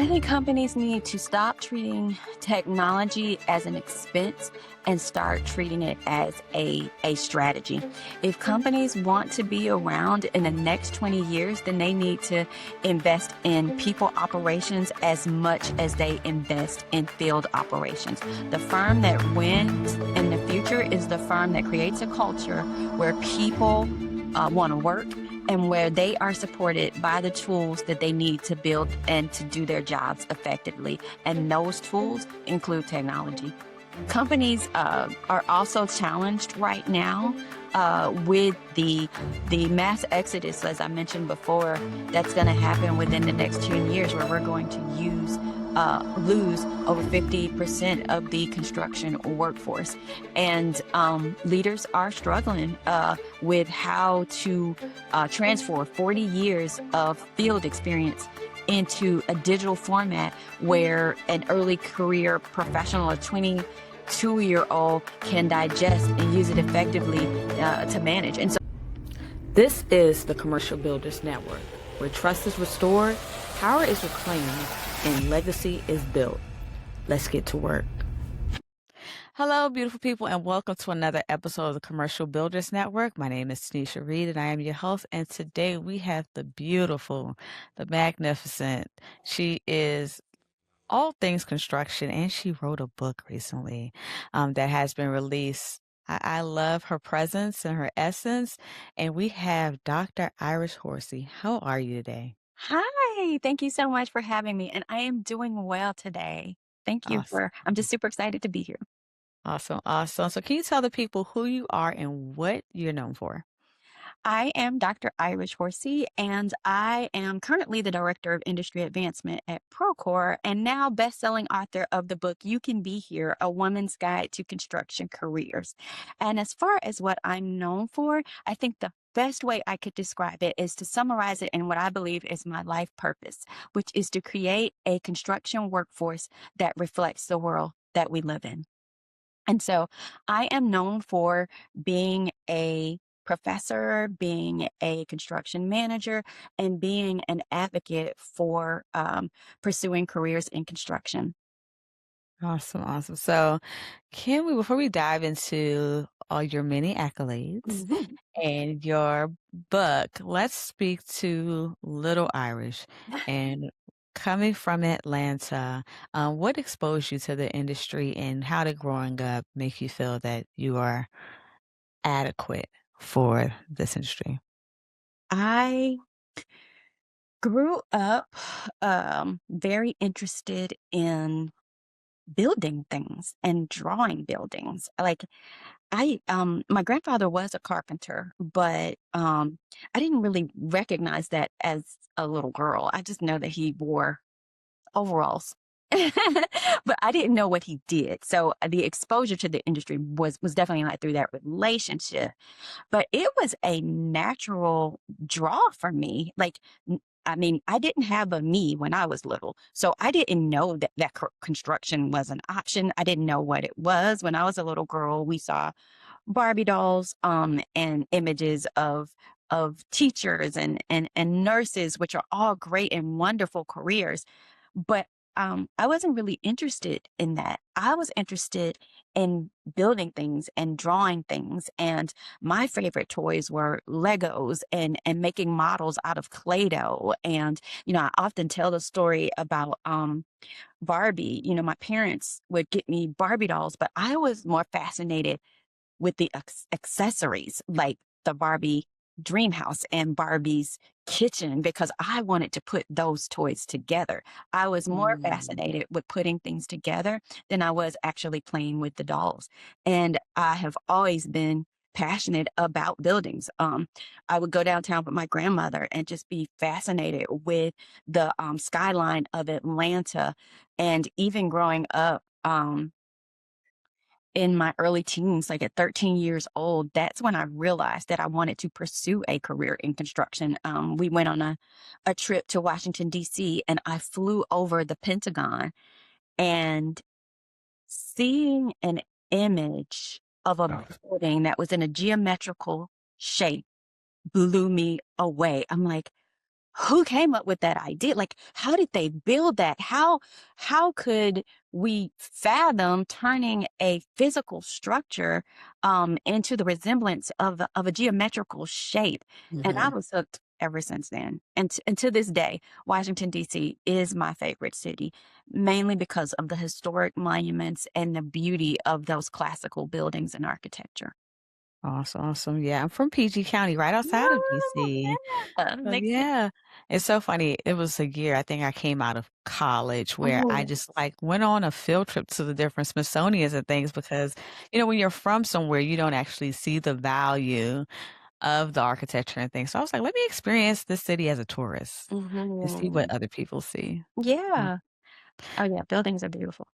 I think companies need to stop treating technology as an expense and start treating it as a strategy. If companies want to be around in the next 20 years, then they need to invest in people operations as much as they invest in field operations. The firm that wins in the future is the firm that creates a culture where people want to work and where they are supported by the tools that they need to build and to do their jobs effectively. And those tools include technology. Companies are also challenged right now with the mass exodus, as I mentioned before, that's going to happen within the next 10 years, where we're going to lose over 50% of the construction workforce. And leaders are struggling with how to transfer 40 years of field experience into a digital format where an early career professional, a 22-year-old, can digest and use it effectively to manage. And so this is the Commercial Builders Network, where trust is restored, power is reclaimed, and legacy is built. Let's get to work. Hello, beautiful people, and welcome to another episode of the Commercial Builders Network. My name is Tanisha Reed, and I am your host. And today we have the beautiful, the magnificent. She is all things construction, and she wrote a book recently that has been released. I love her presence and her essence. And we have Dr. Iris Horsey. How are you today? hi, thank you so much for having me. And I am doing well today. Thank you Awesome. I'm just super excited to be here. Awesome. Awesome. So can you tell the people who you are and what you're known for? I am Dr. Iris Horsey, and I am currently the Director of Industry Advancement at Procore, and now best-selling author of the book, You Can Be Here, A Woman's Guide to Construction Careers. And as far as what I'm known for, I think the best way I could describe it is to summarize it in what I believe is my life purpose, which is to create a construction workforce that reflects the world that we live in. And so I am known for being a professor, being a construction manager, and being an advocate for pursuing careers in construction. Awesome. Awesome. So can we, before we dive into all your many accolades Mhm. and your book, let's speak to Little Irish. And coming from Atlanta, what exposed you to the industry, and how did growing up make you feel that you are adequate for this industry? I grew up very interested in building things and drawing buildings. Like my grandfather was a carpenter, but I didn't really recognize that as a little girl. I just know that he wore overalls. But I didn't know what he did. So the exposure to the industry was definitely not through that relationship. But it was a natural draw for me. Like, I mean, I didn't have a me when I was little. So I didn't know that construction was an option. I didn't know what it was. When I was a little girl, we saw Barbie dolls and images of teachers and nurses, which are all great and wonderful careers. But I wasn't really interested in that. I was interested in building things and drawing things. And my favorite toys were Legos and making models out of Play-Doh. And, I often tell the story about Barbie. My parents would get me Barbie dolls, but I was more fascinated with the accessories, like the Barbie dream house and Barbie's kitchen, because I wanted to put those toys together. I was more Mm. fascinated with putting things together than I was actually playing with the dolls. And I have always been passionate about buildings. I would go downtown with my grandmother and just be fascinated with the skyline of Atlanta. And even growing up, in my early teens, like at 13 years old, that's when I realized that I wanted to pursue a career in construction. We went on a trip to Washington, D.C., and I flew over the Pentagon, and seeing an image of a building that was in a geometrical shape blew me away. I'm like, who came up with that idea? Like, how did they build that? How could we fathom turning a physical structure into the resemblance of a geometrical shape? And I Mhm. was hooked ever since then. And to this day, Washington, D.C. is my favorite city, mainly because of the historic monuments and the beauty of those classical buildings and architecture. Awesome, awesome. Yeah, I'm from PG County, right outside of Oh, DC. yeah. So Makes sense. yeah, it's so funny. It was a year I think I came out of college where I Oh. just like went on a field trip to the different Smithsonians and things because, when you're from somewhere, you don't actually see the value of the architecture and things. So I was like, let me experience this city as a tourist and see what Mhm. other people see. Yeah. Yeah. Oh, yeah, buildings are beautiful.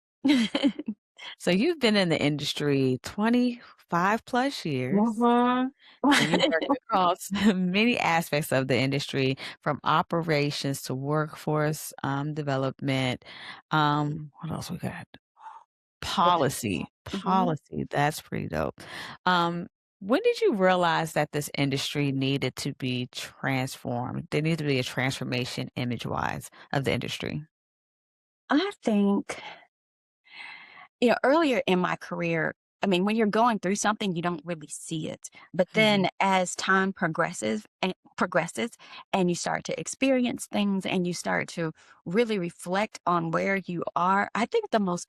So you've been in the industry 25 plus years. Mhm. And you work across many aspects of the industry, from operations to workforce development. What else we got? Policy. Mhm. Policy. That's pretty dope. Um, when did you realize that this industry needed to be transformed? There needed to be a transformation image wise of the industry. I think, earlier in my career, I mean, when you're going through something, you don't really see it. But then Mhm. as time progresses and you start to experience things and you start to really reflect on where you are, I think the most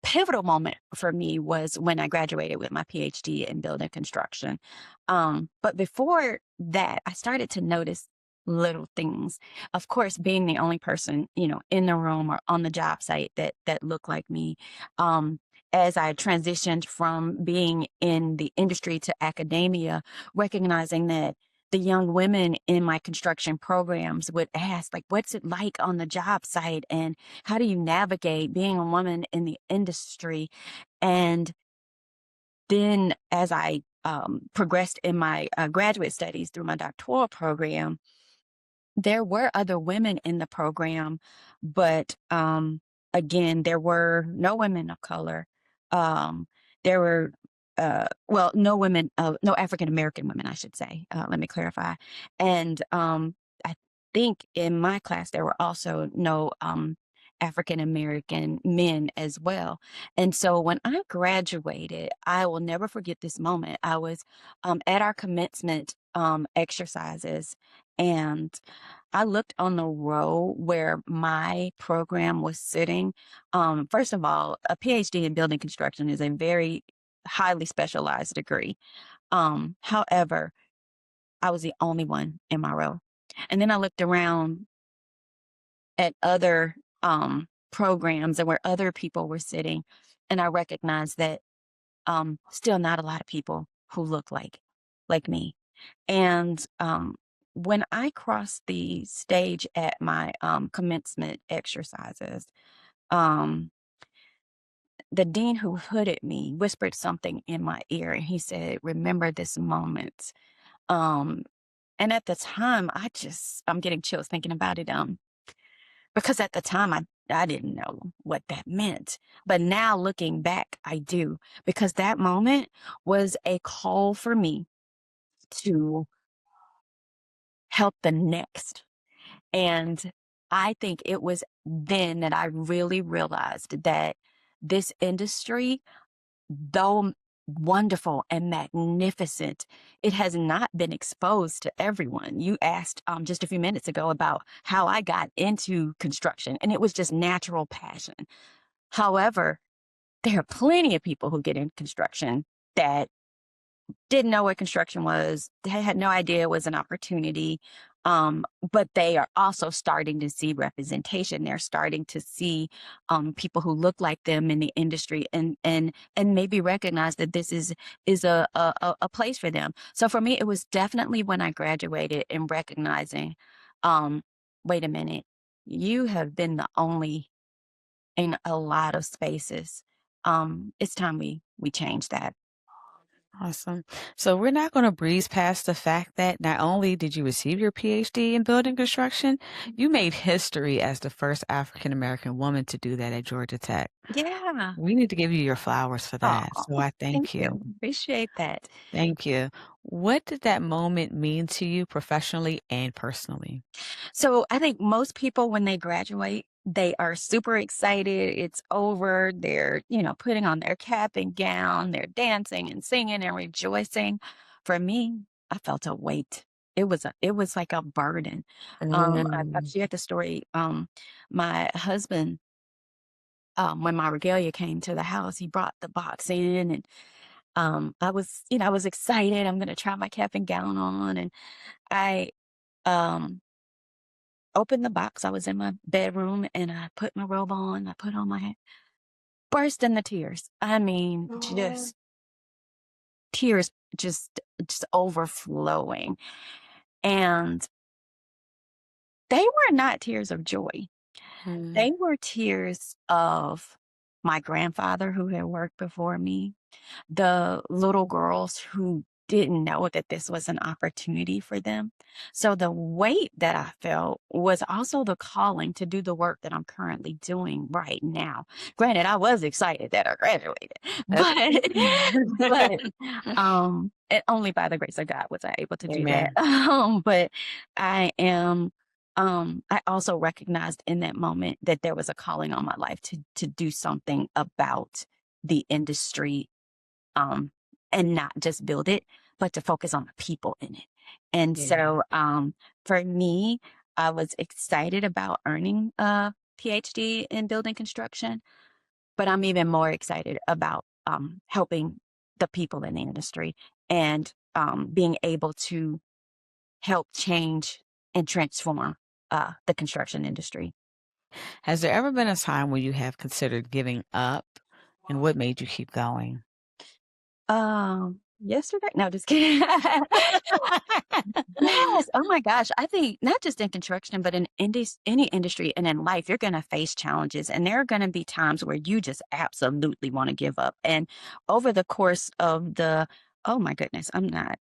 pivotal moment for me was when I graduated with my PhD in building construction. But before that, I started to notice little things. Of course, being the only person, in the room or on the job site that looked like me. Um, as I transitioned from being in the industry to academia, recognizing that the young women in my construction programs would ask, like, what's it like on the job site? And how do you navigate being a woman in the industry? And then as I progressed in my graduate studies through my doctoral program, there were other women in the program, but, again, there were no women of color. Um, there were, well, no African American women, I should say, let me clarify. And, I think in my class, there were also no, African American men as well. And so when I graduated, I will never forget this moment. I was, at our commencement, exercises, and I looked on the row where my program was sitting. First of all, a PhD in building construction is a very highly specialized degree. However, I was the only one in my row. And then I looked around at other programs and where other people were sitting, and I recognized that still not a lot of people who look like me. And when I crossed the stage at my commencement exercises, um, the dean who hooded me whispered something in my ear, and he said, "Remember this moment." Um, and at the time, I'm getting chills thinking about it. Because at the time I didn't know what that meant. But now looking back, I do, because that moment was a call for me to help the next. And I think it was then that I really realized that this industry, though wonderful and magnificent, it has not been exposed to everyone. You asked just a few minutes ago about how I got into construction, and it was just natural passion. However, there are plenty of people who get in construction that didn't know what construction was. They had no idea it was an opportunity. But they are also starting to see representation. They're starting to see people who look like them in the industry, and maybe recognize that this is a place for them. So for me, it was definitely when I graduated and recognizing, um, wait a minute, you have been the only in a lot of spaces. It's time we change that. Awesome. So we're not going to breeze past the fact that not only did you receive your PhD in building construction, you made history as the first African American woman to do that at Georgia Tech. Yeah. We need to give you your flowers for Oh, that. So I thank thank you. you. Appreciate that. Thank you. What did that moment mean to you professionally and personally? So I think most people, when they graduate, they are super excited. It's over. They're, putting on their cap and gown. They're dancing and singing and rejoicing. For me, I felt a weight. It was like a burden. I've Mm, shared the story. My husband, when my regalia came to the house, he brought the box in, and I was excited. I'm going to try my cap and gown on, and I um opened the box. I was in my bedroom and I put my robe on. I put on my hat, burst into tears. I mean, oh, just tears just overflowing. And they were not tears of joy. mm, They were tears of my grandfather who had worked before me, the little girls who didn't know that this was an opportunity for them. So the weight that I felt was also the calling to do the work that I'm currently doing right now. Granted, I was excited that I graduated, that's but and only by the grace of God was I able to do that. Amen. But I am I also recognized in that moment that there was a calling on my life to do something about the industry, um, and not just build it, but to focus on the people in it. And Yeah. so, for me, I was excited about earning a PhD in building construction, but I'm even more excited about helping the people in the industry and being able to help change and transform the construction industry. Has there ever been a time when you have considered giving up, and what made you keep going? Yesterday? No, just kidding. Yes. Oh my gosh. I think not just in construction, but in any industry and in life, you're going to face challenges. And there are going to be times where you just absolutely want to give up. And over the course of oh my goodness, I'm not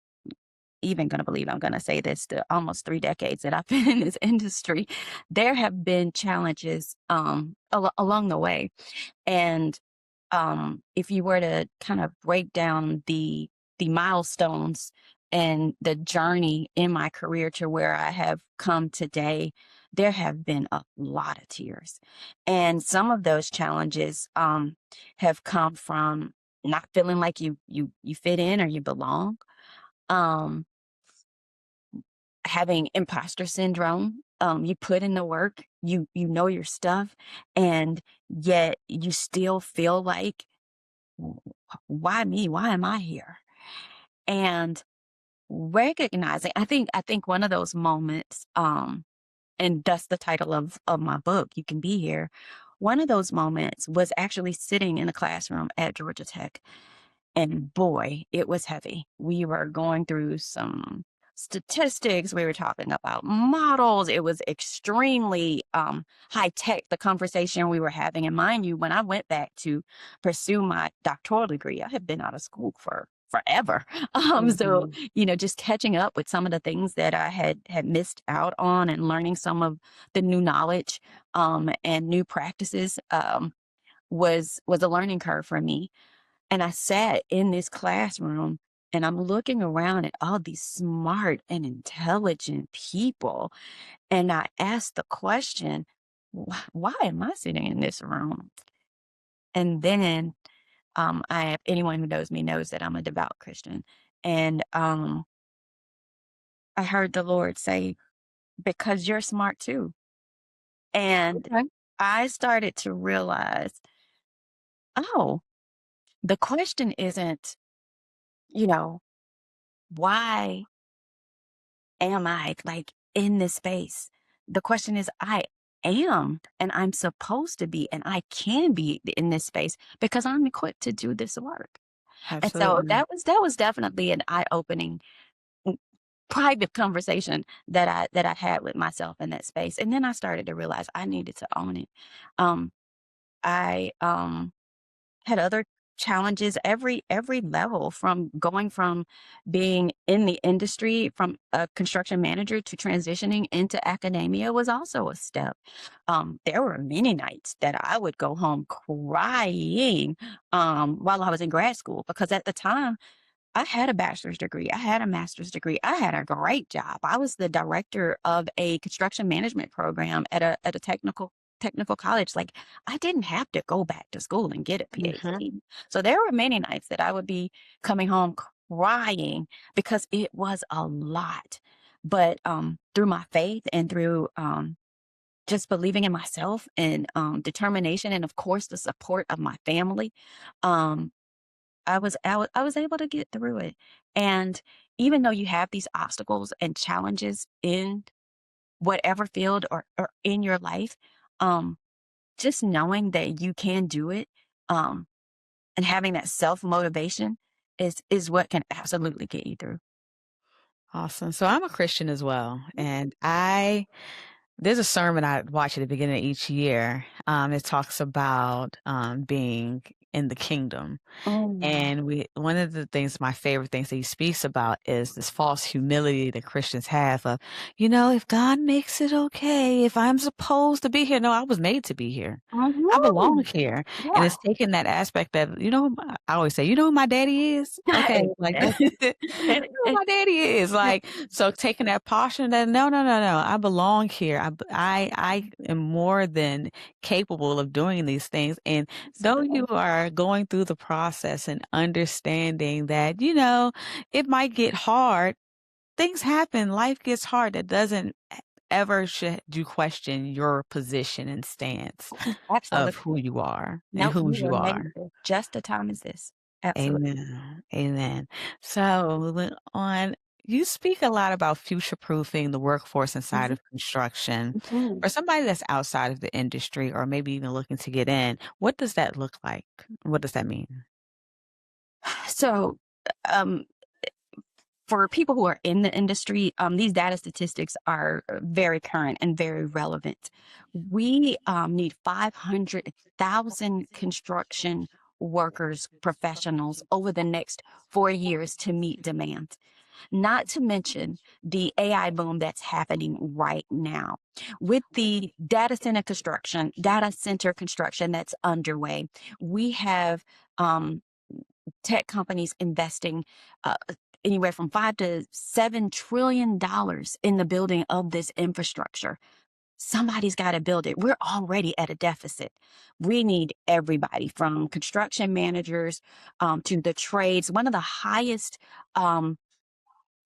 even going to believe I'm going to say this, the almost 3 decades that I've been in this industry, there have been challenges along the way. And if you were to kind of break down the milestones and the journey in my career to where I have come today, there have been a lot of tears. And some of those challenges have come from not feeling like you fit in or you belong. Um, Having imposter syndrome. You put in the work, you know your stuff, and yet you still feel like, "W- why me? Why am I here?" And recognizing, I think one of those moments, and that's the title of my book, You Can Be Here. One of those moments was actually sitting in a classroom at Georgia Tech. And boy, it was heavy. We were going through some statistics. We were talking about models. It was extremely high tech, the conversation we were having. And mind you, when I went back to pursue my doctoral degree, I had been out of school for forever. So, Mhm. just catching up with some of the things that I had missed out on and learning some of the new knowledge and new practices was a learning curve for me. And I sat in this classroom and I'm looking around at all these smart and intelligent people. And I asked the question, why am I sitting in this room?" And then anyone who knows me knows that I'm a devout Christian. And I heard the Lord say, "Because you're smart too." And Okay. I started to realize, oh, the question isn't, you know, why am I like in this space? The question is, I am, and I'm supposed to be, and I can be in this space because I'm equipped to do this work. And so Absolutely. that was definitely an eye-opening private conversation that I had with myself in that space. And then I started to realize I needed to own it. Um, I had other challenges every level, from going from being in the industry from a construction manager to transitioning into academia was also a step. There were many nights that I would go home crying while I was in grad school, because at the time I had a bachelor's degree, I had a master's degree, I had a great job. I was the director of a construction management program at a technical college. Like, I didn't have to go back to school and get a Mhm. PhD. So there were many nights that I would be coming home crying because it was a lot. But through my faith and through just believing in myself and determination, and of course the support of my family, um, I was able to get through it. And even though you have these obstacles and challenges in whatever field or in your life, um, just knowing that you can do it, um, and having that self-motivation is what can absolutely get you through. Awesome. So I'm a Christian as well, and I there's a sermon I watch at the beginning of each year. It talks about being in the kingdom. Mm. And one of the things, my favorite things that he speaks about is this false humility that Christians have of, if God makes it okay, if I'm supposed to be here. No, I was made to be here. I belong Mhm. here. And Yeah. it's taking that aspect that, I always say, who my daddy is? Okay. Like, And who my daddy is. Like, so taking that posture that, no, no, no, no, I belong here. I am more than capable of doing these things. And though you absolutely. are going through the process and understanding that, it might get hard, things happen, life gets hard. That doesn't ever should you question your position and stance of Absolutely. who you are and Nope, you whose were you made are. for just a time as this. Absolutely. Amen. Amen. So moving on, you speak a lot about future proofing the workforce inside Mhm. of construction. Mhm. For somebody that's outside of the industry or maybe even looking to get in, what does that look like? What does that mean? So, um, for people who are in the industry, these data statistics are very current and very relevant. We need 500,000 construction workers, professionals over the next 4 years to meet demand. Not to mention the AI boom that's happening right now. With the data center construction that's underway, we have um, tech companies investing uh, anywhere from $5 to $7 trillion in the building of this infrastructure. Somebody's got to build it. We're already at a deficit. We need everybody from construction managers to the trades. One of the highest um,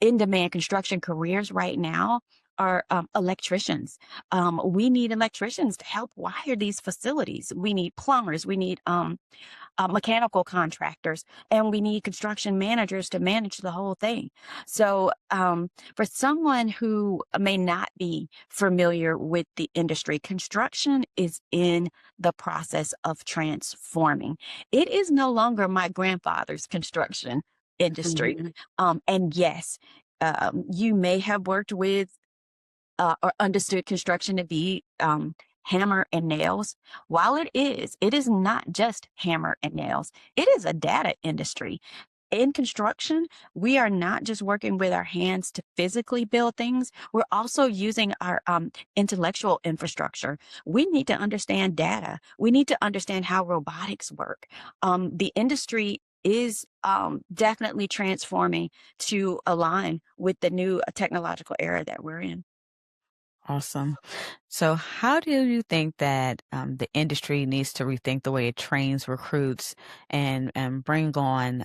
in demand construction careers right now are electricians. We need electricians to help wire these facilities. We need plumbers. We need mechanical contractors, and we need construction managers to manage the whole thing. So, for someone who may not be familiar with the industry, construction is in the process of transforming. It is no longer my grandfather's construction industry. Mhm. And yes, you may have worked with or understood construction to be hammer and nails. While it is not just hammer and nails. It is a data industry. In construction, we are not just working with our hands to physically build things. We're also using our intellectual infrastructure. We need to understand data. We need to understand how robotics work. The industry is definitely transforming to align with the new technological era that we're in. Awesome. So, how do you think that the industry needs to rethink the way it trains, recruits, and bring on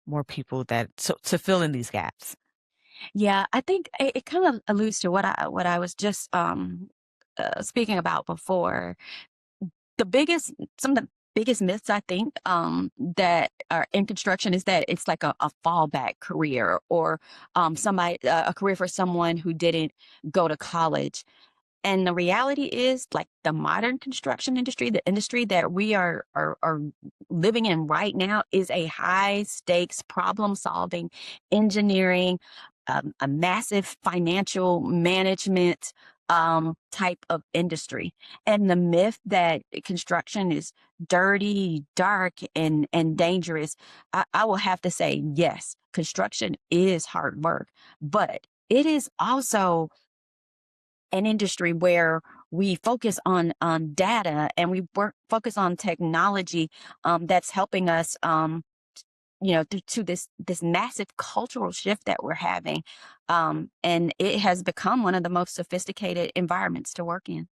more people to fill in these gaps? Yeah, I think it kind of alludes to what I was just speaking about before. The biggest Some of the biggest myths I think that are in construction is that it's like a fallback career, or somebody a career for someone who didn't go to college. And the reality is, like, the modern construction industry, the industry that we are living in right now, is a high stakes problem solving, engineering, a massive financial management. type of industry. And the myth that construction is dirty, dark, and dangerous, I will have to say, yes, construction is hard work, but it is also an industry where we focus on data and we focus on technology that's helping us to this massive cultural shift that we're having, and it has become one of the most sophisticated environments to work in.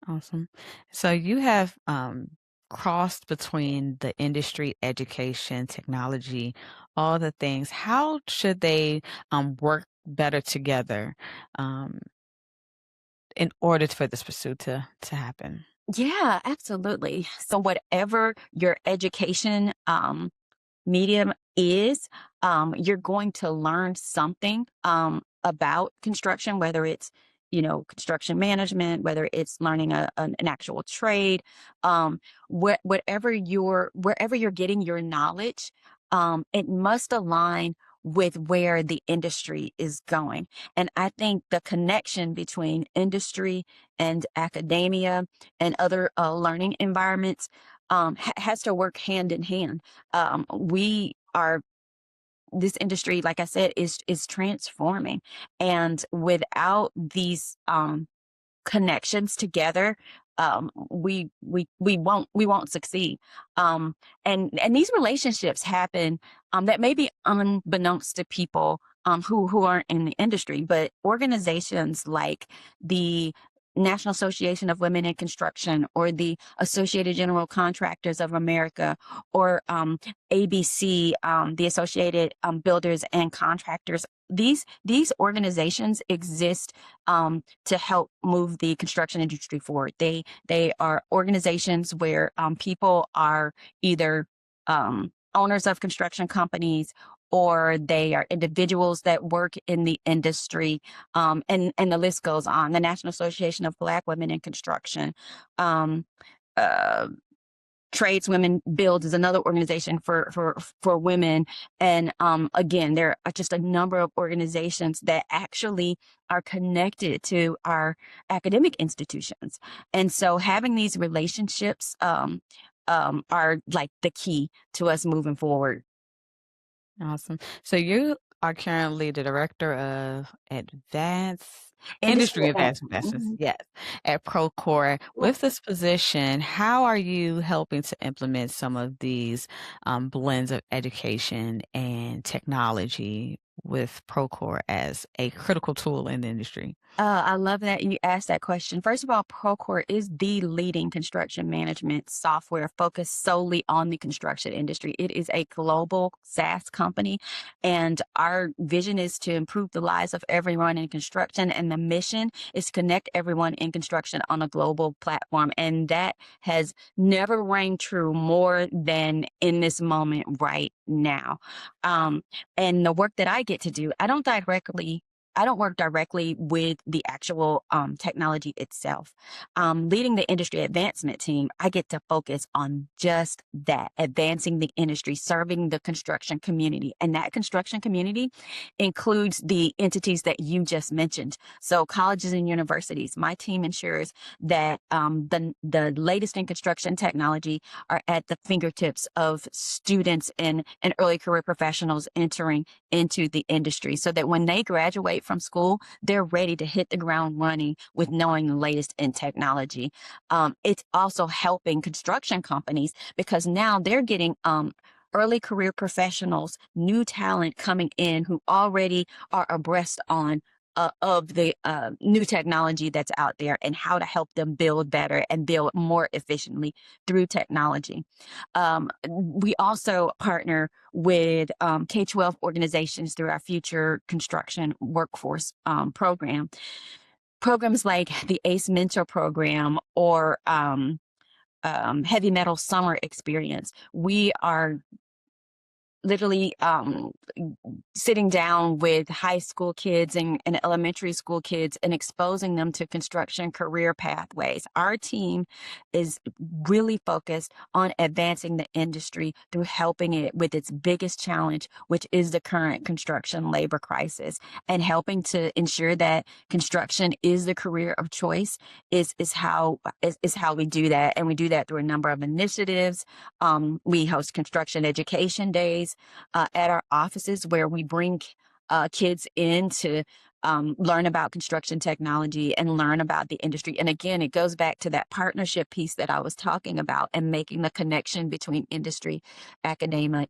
Awesome. So you have crossed between the industry, education, technology, all the things. How should they work better together um, in order for this pursuit to happen? Yeah, absolutely. So whatever your education medium is, you're going to learn something about construction, whether it's, construction management, whether it's learning an actual trade, wherever you're getting your knowledge, it must align with where the industry is going. And I think the connection between industry and academia and other learning environments has to work hand in hand. We are This industry, like I said, is transforming, and without these connections together, we won't succeed. And these relationships happen that may be unbeknownst to people who aren't in the industry, but organizations like the National Association of Women in Construction, or the Associated General Contractors of America, or ABC, the Associated Builders and Contractors. These organizations exist to help move the construction industry forward. They are organizations where people are either owners of construction companies, or they are individuals that work in the industry, and the list goes on. The National Association of Black Women in Construction. Um, uh, Tradeswomen Build is another organization for women, and again, there are just a number of organizations that actually are connected to our academic institutions, and so having these relationships are like the key to us moving forward. Awesome. So you are currently the director of advanced Industry industry event. advanced investments, Mhm. yes, at Procore. Yeah. With this position, how are you helping to implement some of these blends of education and technology with Procore as a critical tool in the industry? I love that you asked that question. First of all, Procore is the leading construction management software focused solely on the construction industry. It is a global SaaS company, and our vision is to improve the lives of everyone in construction. And the mission is to connect everyone in construction on a global platform. And that has never rang true more than in this moment right now. Um, and the work that I get to do, I don't work directly with the actual technology itself. Leading the industry advancement team, I get to focus on just that, advancing the industry, serving the construction community. And that construction community includes the entities that you just mentioned. So colleges and universities, my team ensures that the latest in construction technology are at the fingertips of students and early career professionals entering into the industry, so that when they graduate from school, they're ready to hit the ground running with knowing the latest in technology. It's also helping construction companies because now they're getting early career professionals, new talent coming in who already are abreast on of the new technology that's out there, and how to help them build better and build more efficiently through technology. We also partner with K-12 organizations through our Future Construction Workforce program. Programs like the ACE Mentor program, or Heavy Metal Summer Experience. We are literally sitting down with high school kids and elementary school kids and exposing them to construction career pathways. Our team is really focused on advancing the industry through helping it with its biggest challenge, which is the current construction labor crisis, and helping to ensure that construction is the career of choice is how we do that. And we do that through a number of initiatives. We host construction education days at our offices where we bring kids in to learn about construction technology and learn about the industry. And again, it goes back to that partnership piece that I was talking about and making the connection between industry, academia,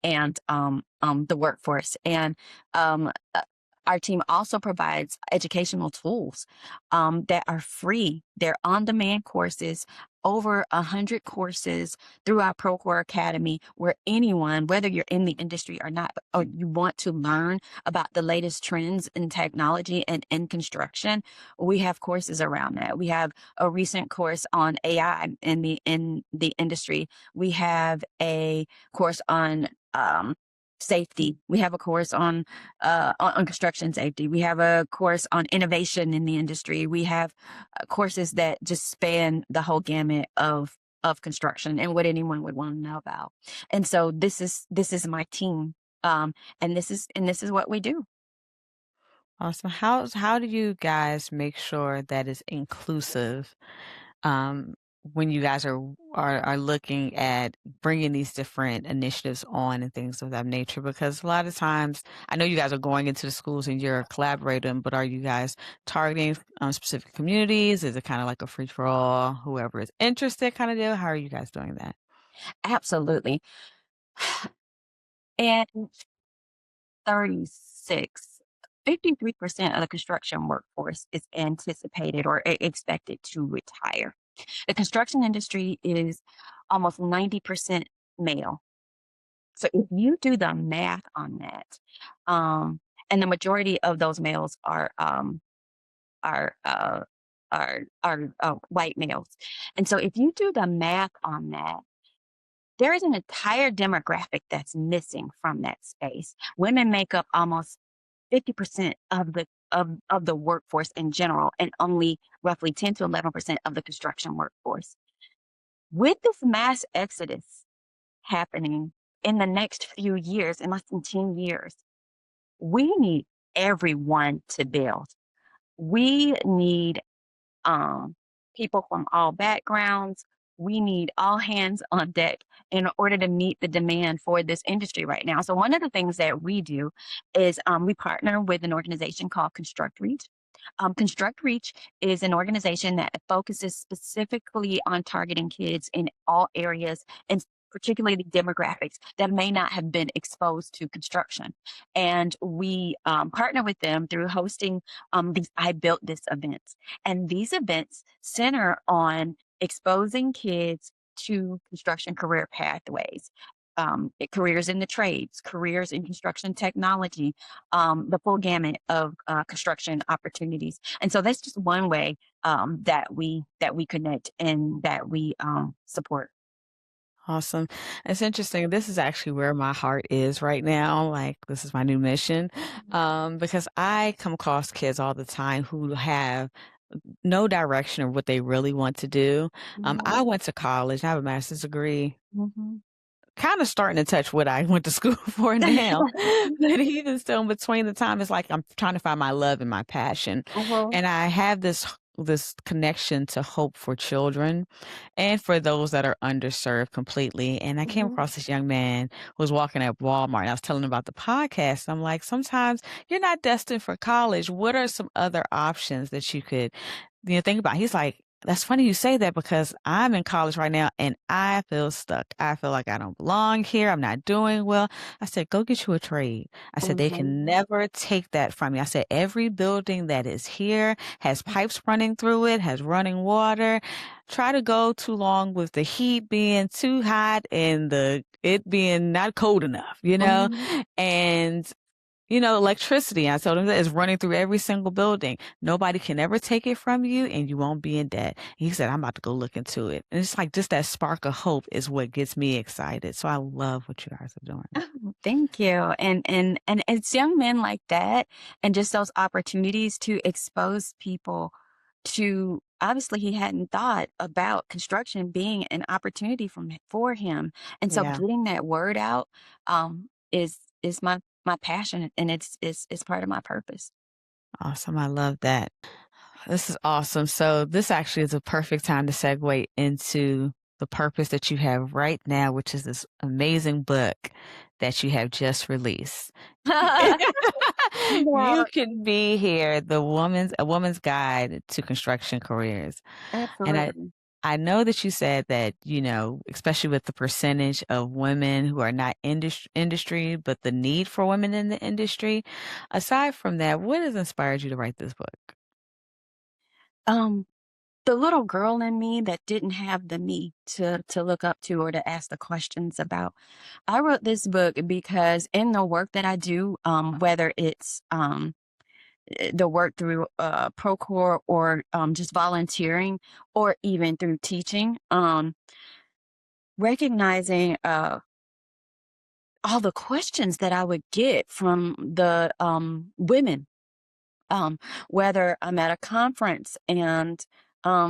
and the workforce. And our team also provides educational tools that are free. They're on-demand courses, over 100 courses through our Procore Academy, where anyone, whether you're in the industry or not, or you want to learn about the latest trends in technology and in construction, we have courses around that. We have a recent course on AI in the industry. We have a course on safety. We have a course on construction safety. We have a course on innovation in the industry. We have courses that just span the whole gamut of construction and what anyone would want to know about. And so this is my team, and this is what we do. Awesome. How do you guys make sure that it's inclusive um, when you guys are looking at bringing these different initiatives on and things of that nature? Because a lot of times, I know you guys are going into the schools and you're collaborating, but are you guys targeting specific communities? Is it kind of like a free for all, whoever is interested kind of deal? How are you guys doing that? Absolutely. And 36, 53% of the construction workforce is anticipated or expected to retire. The construction industry is almost 90% male. So if you do the math on that, um, and the majority of those males are white males, and so if you do the math on that, there is an entire demographic that's missing from that space. Women make up almost 50% of the workforce in general, and only roughly 10 to 11% of the construction workforce. With this mass exodus happening in the next few years, in less than 10 years, we need everyone to build. We need um, people from all backgrounds. We need all hands on deck in order to meet the demand for this industry right now. So, one of the things that we do is we partner with an organization called Construct Reach. Construct Reach is an organization that focuses specifically on targeting kids in all areas and particularly demographics that may not have been exposed to construction. And we partner with them through hosting these I Built This events. And these events center on exposing kids to construction career pathways. Careers in the trades, careers in construction technology, the full gamut of construction opportunities. And so that's just one way that we connect and that we support. Awesome. It's interesting. This is actually where my heart is right now. Like, this is my new mission. Because I come across kids all the time who have no direction of what they really want to do. Mhm, I went to college, I have a master's degree, mhm. kind of starting to touch what I went to school for now. But even still, in between the time, it's like I'm trying to find my love and my passion. Mhm, And I have this connection to hope for children and for those that are underserved completely. And I came mhm, across this young man who was walking at Walmart, and I was telling him about the podcast. I'm like, sometimes you're not destined for college. What are some other options that you could, think about? He's like, that's funny you say that because I'm in college right now and I feel stuck. I feel like I don't belong here. I'm not doing well. I said, go get you a trade. I said, they mhm, can never take that from you. I said, every building that is here has pipes running through it, has running water. Try to go too long with the heat being too hot and it being not cold enough, mhm, And electricity. I told him that is running through every single building. Nobody can ever take it from you and you won't be in debt. He said, I'm about to go look into it. And it's like just that spark of hope is what gets me excited. So I love what you guys are doing. Oh, thank you. And it's young men like that and just those opportunities to expose people to obviously he hadn't thought about construction being an opportunity for him. And so Yeah. getting that word out is my passion and it's part of my purpose. Awesome. I love that. This is awesome. So this actually is a perfect time to segue into the purpose that you have right now, which is this amazing book that you have just released. You Yeah, can be here, a woman's guide to construction careers. And absolutely. I know that you said that, especially with the percentage of women who are not industry, but the need for women in the industry. Aside from that, what has inspired you to write this book? Um, the little girl in me that didn't have the me to look up to or to ask the questions about. I wrote this book because in the work that I do, whether it's the work through Procore or just volunteering or even through teaching, recognizing all the questions that I would get from the women, um, whether I'm at a conference and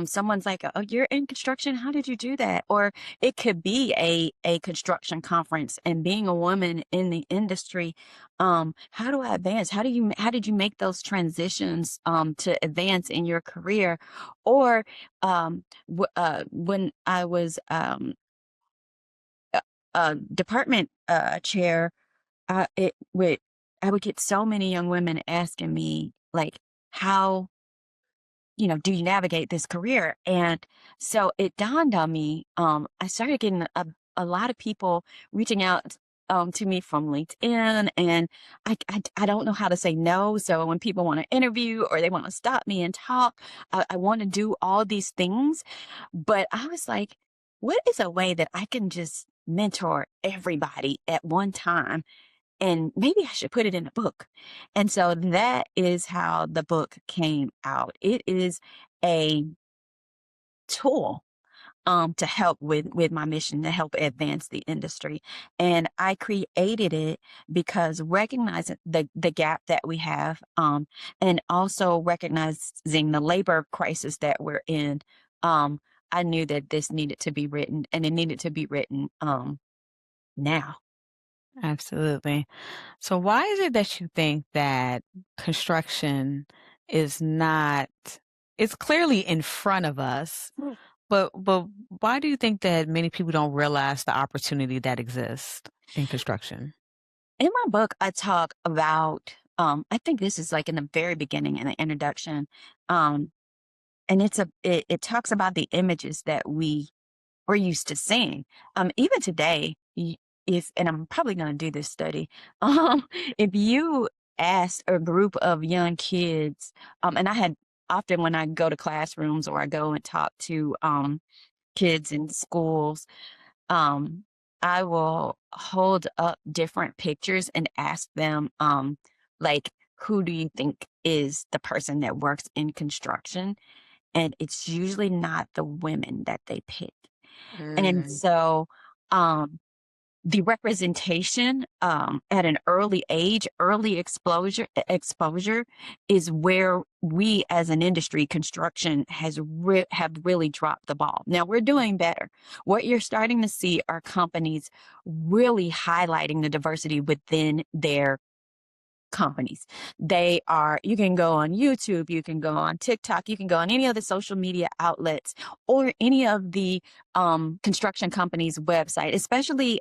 someone's like, "Oh, you're in construction. How did you do that?" Or it could be a construction conference and being a woman in the industry. How do I advance? How did you make those transitions to advance in your career? Or when I was department chair, it would I would get so many young women asking me like, how, do you navigate this career? And so it dawned on me, I started getting a lot of people reaching out to me from LinkedIn, and I don't know how to say no. So when people want to interview or they want to stop me and talk, I want to do all these things. But I was like, what is a way that I can just mentor everybody at one time? And maybe I should put it in a book. And so that is how the book came out. It is a tool to help with my mission to help advance the industry. And I created it because recognizing the gap that we have, and also recognizing the labor crisis that we're in, I knew that this needed to be written and it needed to be written now. Absolutely. So why is it that you think that construction is not it's clearly in front of us, but why do you think that many people don't realize the opportunity that exists in construction? In my book, I talk about, I think this is like in the very beginning in the introduction. Um, and it talks about the images that we're used to seeing. Even today, and I'm probably going to do this study, if you asked a group of young kids, and I had often when I go to classrooms or I go and talk to kids in schools, um, I will hold up different pictures and ask them, like, who do you think is the person that works in construction? And it's usually not the women that they pick. And Mm. so, the representation at an early age, early exposure is where we as an industry, construction have really dropped the ball. Now we're doing better. What you're starting to see are companies really highlighting the diversity within their companies. You can go on YouTube, you can go on TikTok, you can go on any of the social media outlets or any of the construction companies' website, especially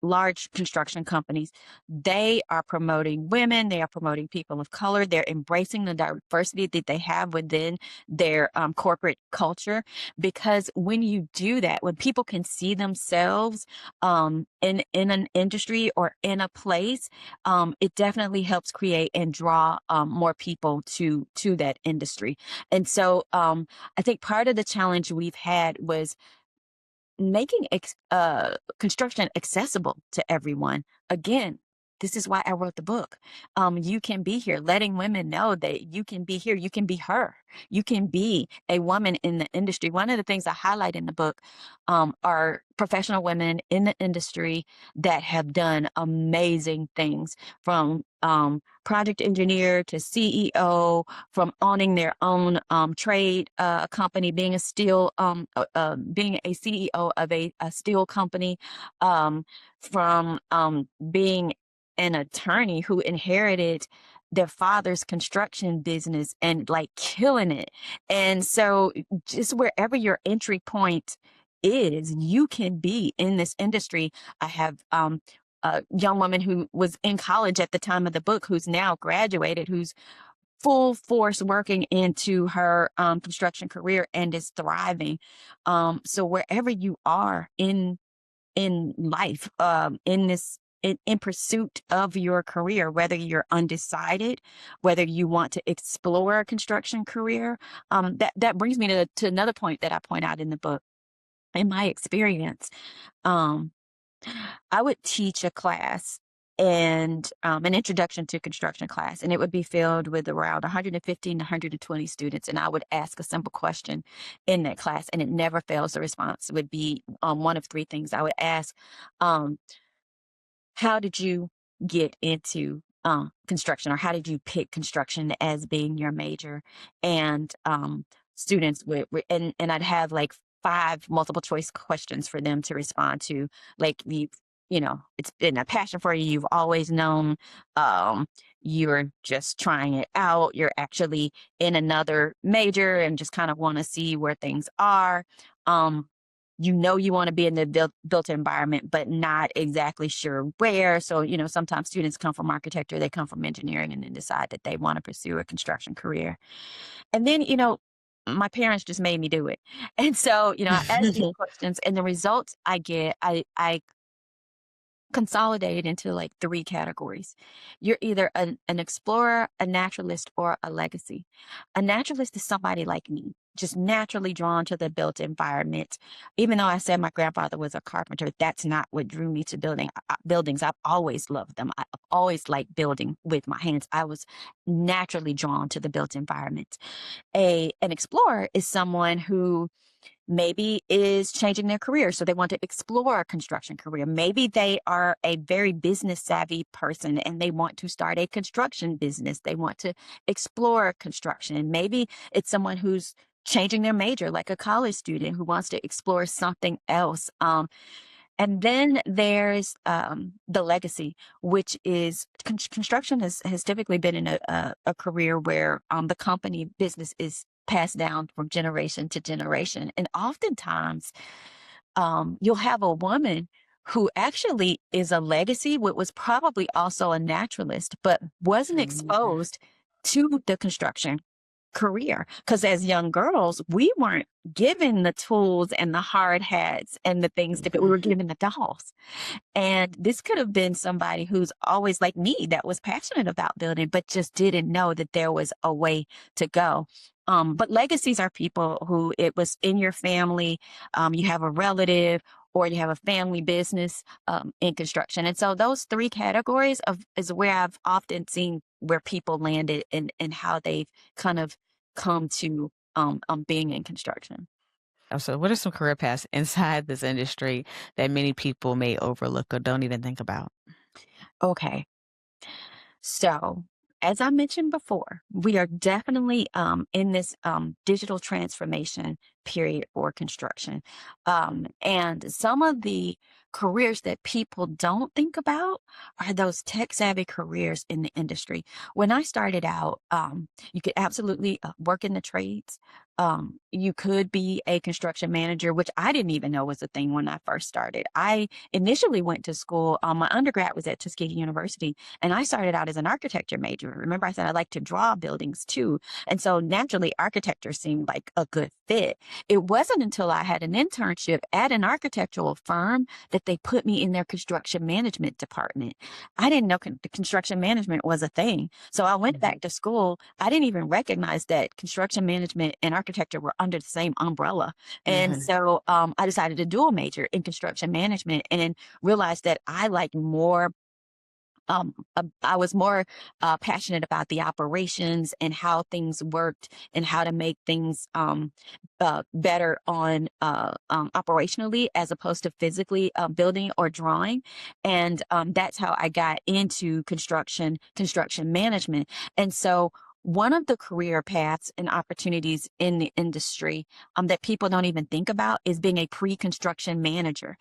large construction companies. They are promoting women, they are promoting people of color, they're embracing the diversity that they have within their corporate culture. Because when you do that, when people can see themselves in an industry or in a place, it definitely helps create and draw more people to that industry. And so I think part of the challenge we've had was making construction accessible to everyone. Again, This is why I wrote the book. You can be here, letting women know that you can be here. You can be her. You can be a woman in the industry. One of the things I highlight in the book are professional women in the industry that have done amazing things, from project engineer to CEO, from owning their own trade company, being being a CEO of a steel company, from being an attorney who inherited their father's construction business and like killing it. And so just wherever your entry point is, you can be in this industry. I have a young woman who was in college at the time of the book, who's now graduated, who's full force working into her construction career and is thriving. So wherever you are in life, in pursuit of your career, whether you're undecided, whether you want to explore a construction career, that brings me to another point that I point out in the book. In my experience, um, I would teach a class, and an introduction to construction class, and it would be filled with around 115 to 120 students. And I would ask a simple question in that class, and it never fails. The response would be one of three things. I would ask, um, how did you get into construction, or how did you pick construction as being your major? And students and I'd have like five multiple choice questions for them to respond to. Like, it's been a passion for you. You've always known, um, you're just trying it out. You're actually in another major and just kind of want to see where things are. Um, you want to be in the built environment, but not exactly sure where. So, sometimes students come from architecture, they come from engineering, and then decide that they want to pursue a construction career. And then, my parents just made me do it. And so, I ask these questions, and the results I get, I consolidated into like three categories. You're either an explorer, a naturalist, or a legacy. A naturalist is somebody like me, just naturally drawn to the built environment. Even though I said my grandfather was a carpenter, that's not what drew me to buildings. I've always loved them. I've always liked building with my hands. I was naturally drawn to the built environment. An explorer is someone who maybe is changing their career. So they want to explore a construction career. Maybe they are a very business savvy person and they want to start a construction business. They want to explore construction. Maybe it's someone who's changing their major, like a college student who wants to explore something else. And then there's the legacy, which is construction has typically been in a career where the company business is passed down from generation to generation. And oftentimes, you'll have a woman who actually is a legacy, what was probably also a naturalist, but wasn't exposed to the construction career. Because as young girls, we weren't given the tools and the hard hats and the things that we were given the dolls. And this could have been somebody who's always like me, that was passionate about building, but just didn't know that there was a way to go. But legacies are people who it was in your family, you have a relative, or you have a family business in construction. And so those three categories is where I've often seen where people landed and how they've kind of come to being in construction. So, what are some career paths inside this industry that many people may overlook or don't even think about? Okay. So, as I mentioned before, we are definitely in this digital transformation period for construction. And some of the careers that people don't think about are those tech savvy careers in the industry. When I started out, you could absolutely work in the trades. You could be a construction manager, which I didn't even know was a thing when I first started. I initially went to school. My undergrad was at Tuskegee University, and I started out as an architecture major. Remember, I said I like to draw buildings too. And so naturally, architecture seemed like a good fit. It wasn't until I had an internship at an architectural firm that they put me in their construction management department. I didn't know construction management was a thing. So I went back to school. I didn't even recognize that construction management and architecture were under the same umbrella. And so I decided to dual major in construction management and realized that I like more I was more passionate about the operations and how things worked and how to make things better on operationally as opposed to physically building or drawing. And that's how I got into construction management. And so one of the career paths and opportunities in the industry that people don't even think about is being a pre-construction manager.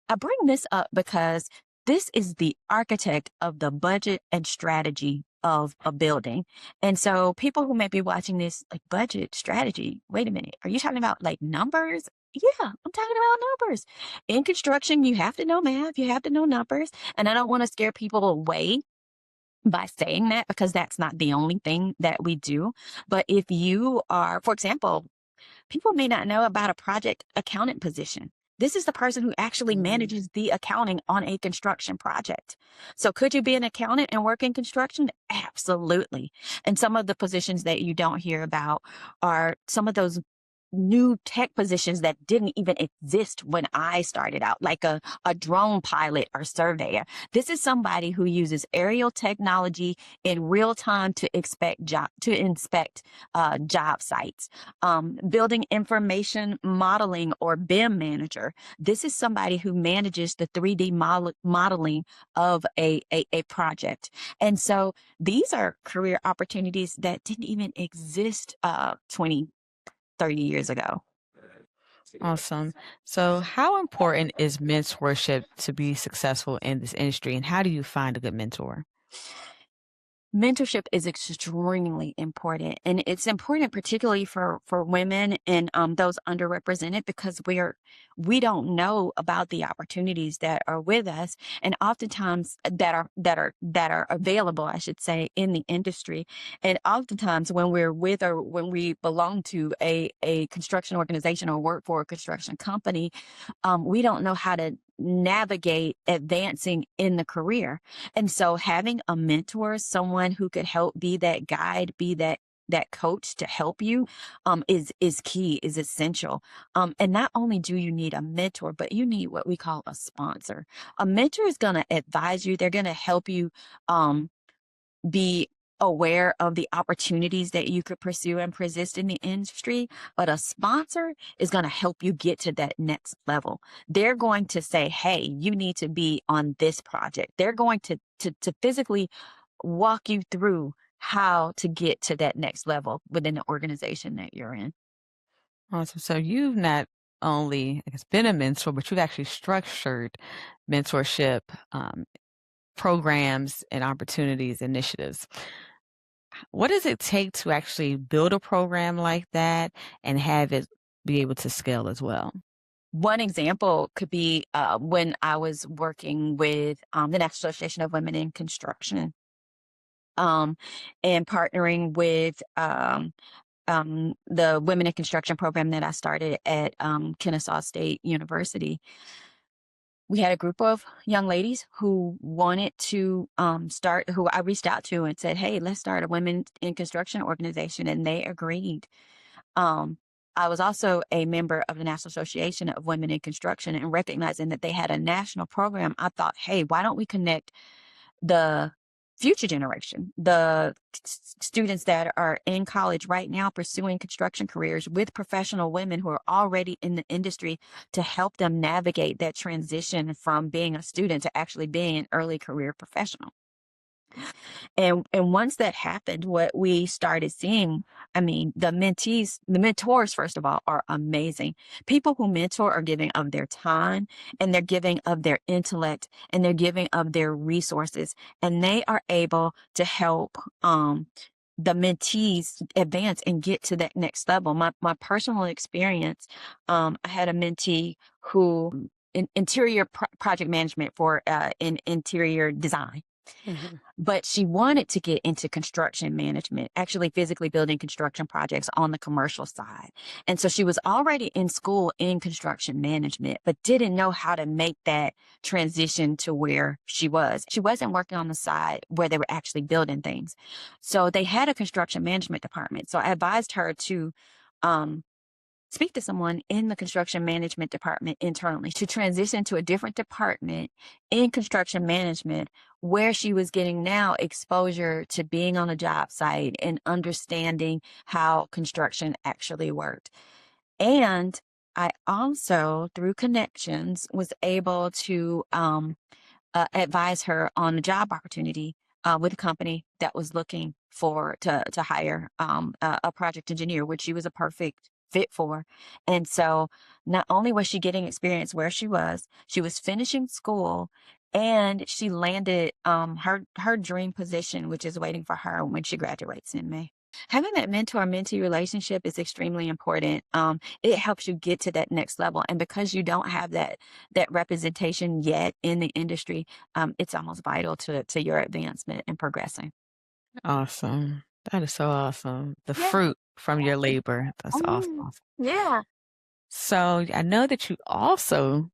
I bring this up because this is the architect of the budget and strategy of a building. And so people who may be watching this, like, budget strategy, wait a minute, are you talking about like numbers? Yeah, I'm talking about numbers. In construction, you have to know math, you have to know numbers. And I don't want to scare people away by saying that because that's not the only thing that we do. But if you are, for example, people may not know about a project accountant position. This is the person who actually manages the accounting on a construction project. So could you be an accountant and work in construction? Absolutely. And some of the positions that you don't hear about are some of those new tech positions that didn't even exist when I started out, like a drone pilot or surveyor. This is somebody who uses aerial technology in real time to inspect job sites. Building information modeling or BIM manager. This is somebody who manages the 3D modeling of a project. And so these are career opportunities that didn't even exist 20, 30 years ago. Awesome. So, how important is mentorship to be successful in this industry, and how do you find a good mentor? Mentorship is extremely important, and it's important particularly for women and those underrepresented because we don't know about the opportunities that are with us, and oftentimes that are available, I should say, in the industry. And oftentimes when we're with or when we belong to a construction organization or work for a construction company, we don't know how to navigate advancing in the career. And so having a mentor, someone who could help be that guide, be that coach to help you is key, is essential. And not only do you need a mentor, but you need what we call a sponsor. A mentor is going to advise you. They're going to help you um, be aware of the opportunities that you could pursue and persist in the industry, but a sponsor is going to help you get to that next level. They're going to say, hey, you need to be on this project. They're going to physically walk you through how to get to that next level within the organization that you're in. Awesome. So, you've not only, I guess, been a mentor, but you've actually structured mentorship programs and opportunities, initiatives. What does it take to actually build a program like that and have it be able to scale as well? One example could be when I was working with the National Association of Women in Construction, um, and partnering with the Women in Construction program that I started at Kennesaw State University. We had a group of young ladies who wanted to who I reached out to and said, hey, let's start a Women in Construction organization. And they agreed. Um, I was also a member of the National Association of Women in Construction, and recognizing that they had a national program, I thought, hey, why don't we connect the future generation, the students that are in college right now pursuing construction careers, with professional women who are already in the industry to help them navigate that transition from being a student to actually being an early career professional. And once that happened, what we started seeing, I mean, the mentors, first of all, are amazing. People who mentor are giving of their time, and they're giving of their intellect, and they're giving of their resources, and they are able to help the mentees advance and get to that next level. My personal experience, I had a mentee who in interior project management for in interior design, Mhm. but she wanted to get into construction management, actually physically building construction projects on the commercial side. And so she was already in school in construction management, but didn't know how to make that transition to where she was. She wasn't working on the side where they were actually building things. So they had a construction management department. So I advised her to um, speak to someone in the construction management department internally to transition to a different department in construction management where she was getting now exposure to being on a job site and understanding how construction actually worked. And I also, through connections, was able to advise her on a job opportunity with a company that was looking for to hire a project engineer, which she was a perfect fit for. And so not only was she getting experience where she was finishing school, and she landed her dream position, which is waiting for her when she graduates in May. Having that mentor-mentee relationship is extremely important. It helps you get to that next level. And because you don't have that representation yet in the industry, it's almost vital to your advancement and progressing. Awesome. That is so awesome. The Yeah. fruit from your labor. That's Mm, awesome. yeah. So I know that you also,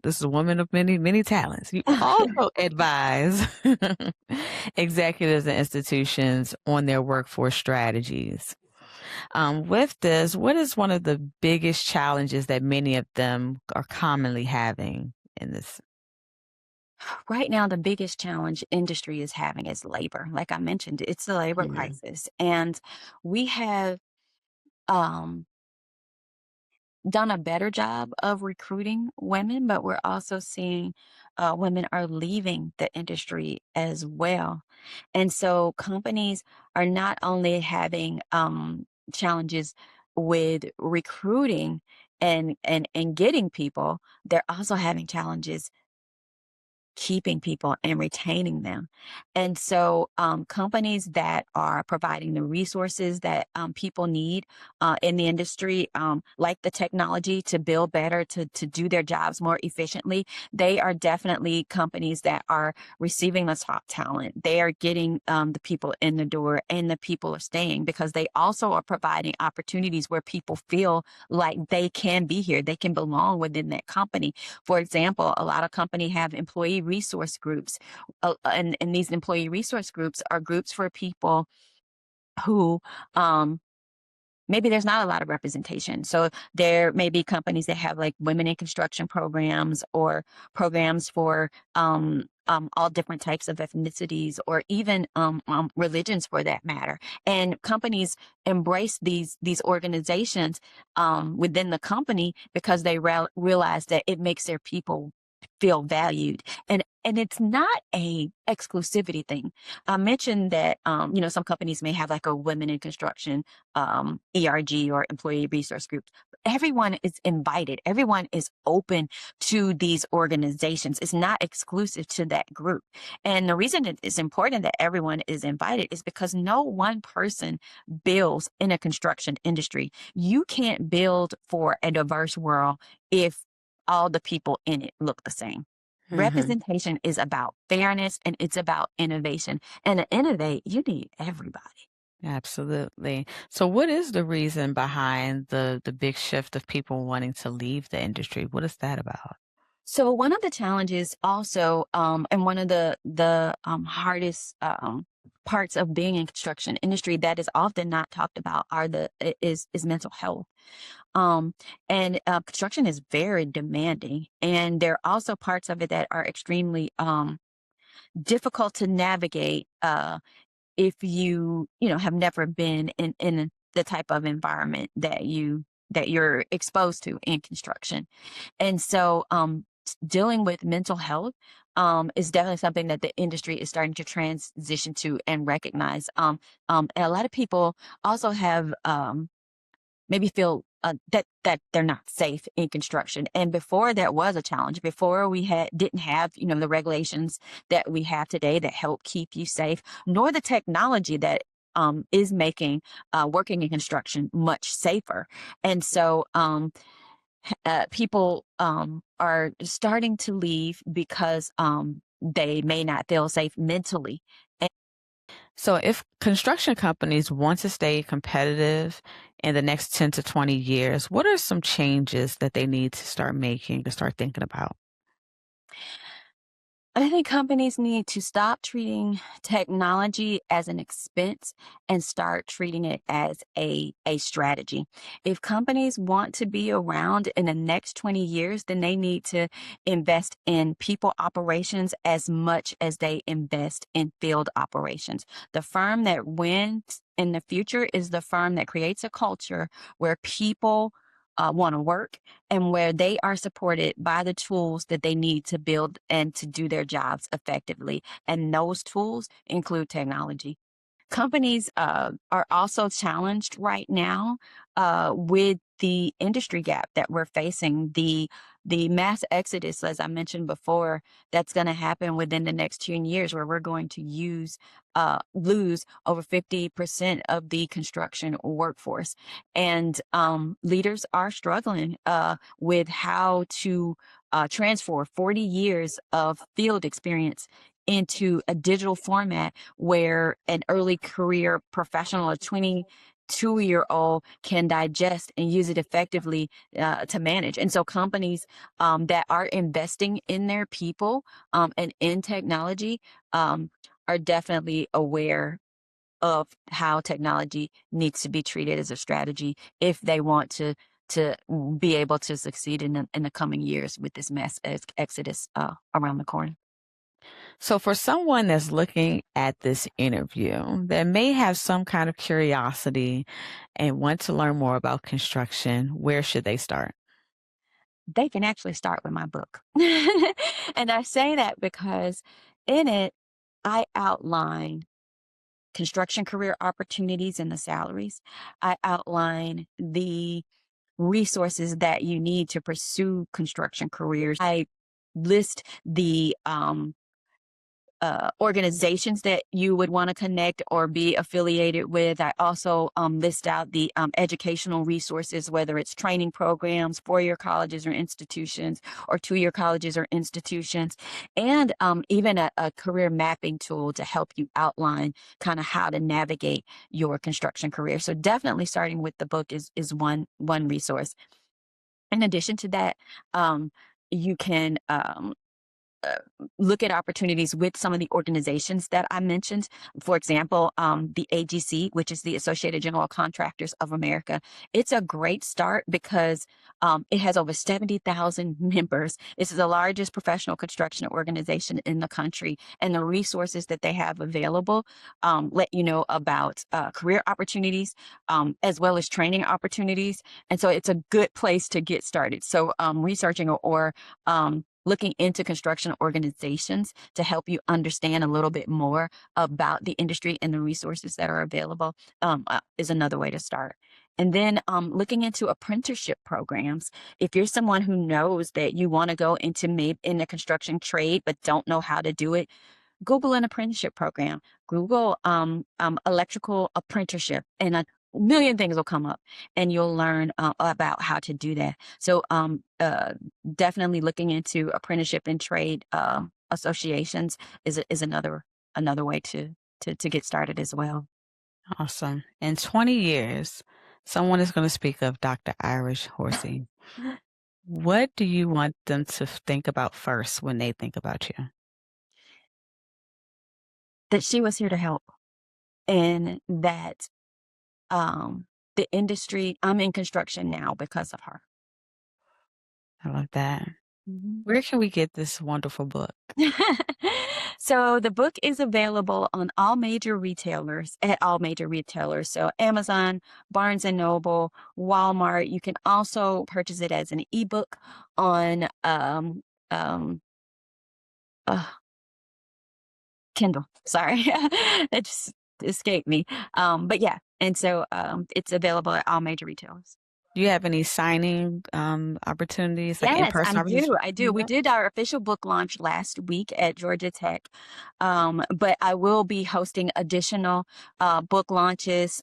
this is a woman of many, many talents. You also advise executives and institutions on their workforce strategies. With this, what is one of the biggest challenges that many of them are commonly having in this? Right now, the biggest challenge industry is having is labor. Like I mentioned, it's the labor Mhm. crisis. And we have um, done a better job of recruiting women, but we're also seeing women are leaving the industry as well. And so companies are not only having challenges with recruiting and getting people, they're also having challenges keeping people and retaining them. And so, companies that are providing the resources that people need in the industry, like the technology to build better, to do their jobs more efficiently, they are definitely companies that are receiving the top talent. They are getting the people in the door, and the people are staying because they also are providing opportunities where people feel like they can be here, they can belong within that company. For example, a lot of companies have employee resource groups, and these employee resource groups are groups for people who um, maybe there's not a lot of representation. So there may be companies that have like women in construction programs or programs for all different types of ethnicities or even religions for that matter. And companies embrace these organizations within the company because they realize that it makes their people feel valued. And it's not a exclusivity thing. I mentioned that some companies may have like a women in construction ERG or employee resource groups. Everyone is invited. Everyone is open to these organizations. It's not exclusive to that group. And the reason it is important that everyone is invited is because no one person builds in a construction industry. You can't build for a diverse world if all the people in it look the same. Mhm. Representation is about fairness and it's about innovation. And to innovate, you need everybody. Absolutely. So what is the reason behind the big shift of people wanting to leave the industry? What is that about? So one of the challenges also, and one of the hardest parts of being in construction industry that is often not talked about is mental health. Um, and construction is very demanding, and there are also parts of it that are extremely difficult to navigate if you have never been in the type of environment that you're exposed to in construction. And so, dealing with mental health is definitely something that the industry is starting to transition to and recognize. And a lot of people also have maybe feel that they're not safe in construction. And before that was a challenge. Before we didn't have the regulations that we have today that help keep you safe, nor the technology that is making working in construction much safer. And so people are starting to leave because they may not feel safe mentally. So if construction companies want to stay competitive in the next 10 to 20 years, what are some changes that they need to start making, to start thinking about? I think companies need to stop treating technology as an expense and start treating it as a strategy. If companies want to be around in the next 20 years, then they need to invest in people operations as much as they invest in field operations. The firm that wins in the future is the firm that creates a culture where people want to work and where they are supported by the tools that they need to build and to do their jobs effectively. And those tools include technology. Companies are also challenged right now with the industry gap that we're facing, the mass exodus, as I mentioned before, that's going to happen within the next 10 years, where we're going to lose over 50% of the construction workforce. And leaders are struggling with how to transfer 40 years of field experience into a digital format where an early career professional, a 22-year-old, can digest and use it effectively to manage. And so companies that are investing in their people and in technology are definitely aware of how technology needs to be treated as a strategy if they want to be able to succeed in the coming years with this mass exodus around the corner. So, for someone that's looking at this interview that may have some kind of curiosity and want to learn more about construction, where should they start? They can actually start with my book. And I say that because in it, I outline construction career opportunities and the salaries. I outline the resources that you need to pursue construction careers. I list the organizations that you would want to connect or be affiliated with. I also list out the educational resources, whether it's training programs, four-year colleges or institutions, or two-year colleges or institutions, and even a career mapping tool to help you outline kind of how to navigate your construction career. So definitely starting with the book is one resource. In addition to that, you can uh, look at opportunities with some of the organizations that I mentioned. For example, the AGC, which is the Associated General Contractors of America. It's a great start because it has over 70,000 members. It's the largest professional construction organization in the country, and the resources that they have available let you know about career opportunities as well as training opportunities. And so it's a good place to get started. So researching or looking into construction organizations to help you understand a little bit more about the industry and the resources that are available is another way to start. And then looking into apprenticeship programs. If you're someone who knows that you want to go into maybe in the construction trade but don't know how to do it, Google an apprenticeship program. Google electrical apprenticeship, and a million things will come up, and you'll learn about how to do that. So definitely looking into apprenticeship and trade associations is another way to get started as well. Awesome. In 20 years, someone is going to speak of Dr. Irish Horsey. What do you want them to think about first when they think about you? That she was here to help, and that um, the industry. I'm in construction now because of her. I love that. Mhm. Where can we get this wonderful book? So the book is available on all major retailers at all major retailers. So Amazon, Barnes and Noble, Walmart. You can also purchase it as an ebook on um uh, Kindle. Sorry. It just escaped me. But yeah, and so it's available at all major retailers. Do you have any signing opportunities, like Yes, in-person I opportunities? do. I do. We did our official book launch last week at Georgia Tech. But I will be hosting additional book launches.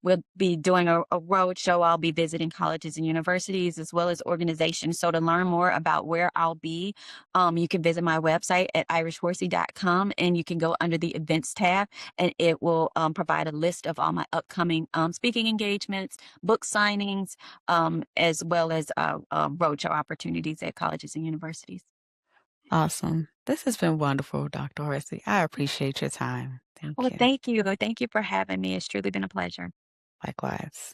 We'll be doing a road show. I'll be visiting colleges and universities as well as organizations. So to learn more about where I'll be, you can visit my website at irishhorsey.com, and you can go under the events tab, and it will provide a list of all my upcoming speaking engagements, book signings, as well as roadshow opportunities at colleges and universities. Awesome. This has been wonderful, Dr. Horsey. I appreciate your time. Thank Well, you. thank you. Thank you for having me. It's truly been a pleasure. Likewise.